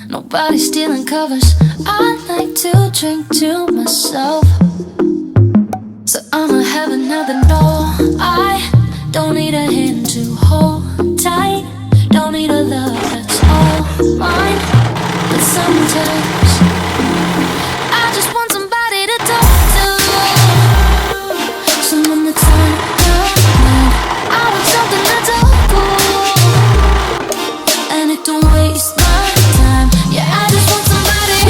Nobody stealing covers. I like to drink to myself. So I'ma have another no. I don't need a hand to hold tight. Don't need a love that's all mine. But sometimes I just want somebody to talk to. Someone that's on my mind. I want something that's all cool, and it don't waste my time. Yeah, I just want somebody.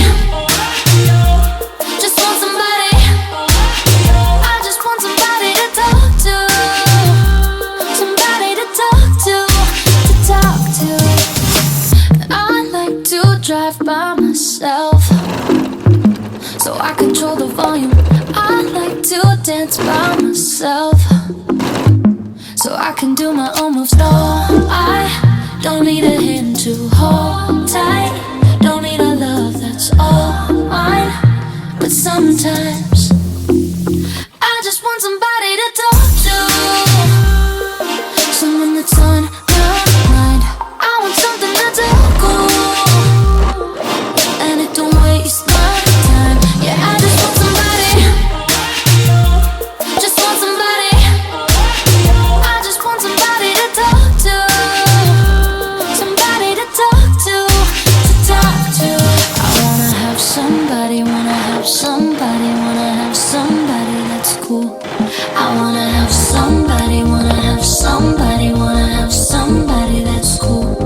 Just want somebody. I just want somebody to talk to. Somebody to talk to. I like to drive by myself, so I control the volume. I like to dance by myself, so I can do my own moves. No, I don't need a hand to hold tight. Don't need a love that's all mine. But sometimes I just want somebody to talk to. Someone that's on my mind. I want something that's all cool, and it don't waste my time. Yeah, I just want somebody. Just want somebody. I just want somebody to talk to. Somebody to talk to. I wanna have somebody, wanna have somebody, wanna have somebody that's cool. I wanna have somebody, wanna have somebody, wanna have somebody that's cool.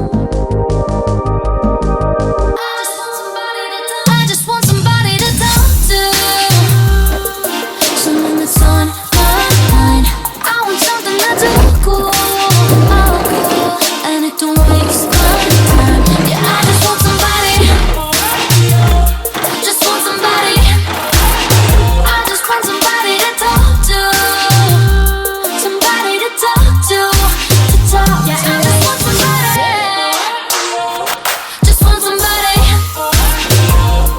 I just want somebody to talk to. Someone that's on my mind. I want something that's all cool, and it don't waste my time. Yeah, I just want somebody. Just want somebody. I just want somebody to talk to. Somebody to talk to. Yeah, I just want somebody. Just want somebody.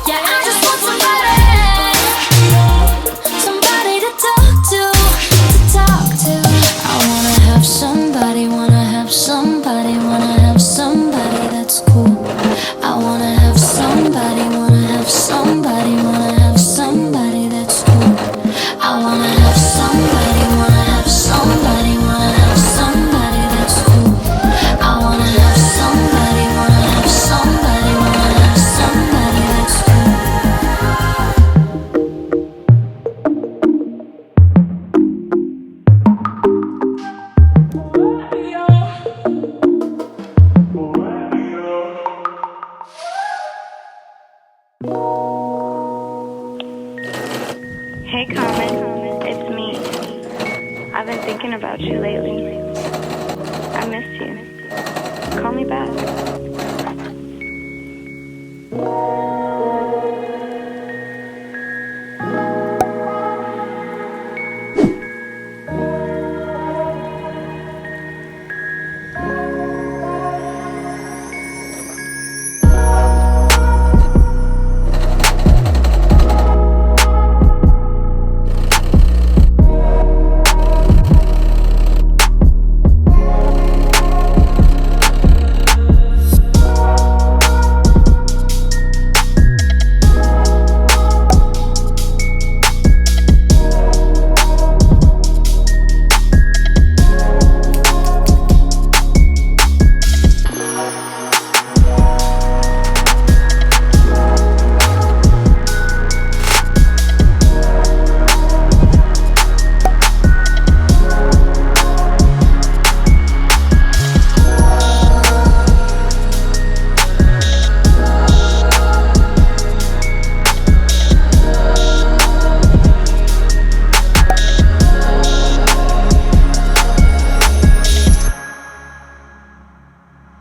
Yeah, I just want somebody. Somebody to talk to. I wanna have somebody, wanna have somebody, wanna have somebody that's cool. I wanna have somebody, wanna have somebody, wanna have somebody that's cool. I wanna have somebody, wanna have somebody, wanna have somebody that's cool. I wanna have somebody, wanna have somebody, wanna have somebody that's cool. Hey, Common, it's me. I've been thinking about you lately. I miss you. Call me back.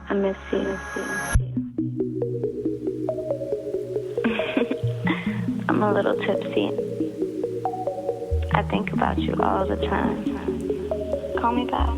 I miss you. I'm a little tipsy. I think about you all the time. Call me back.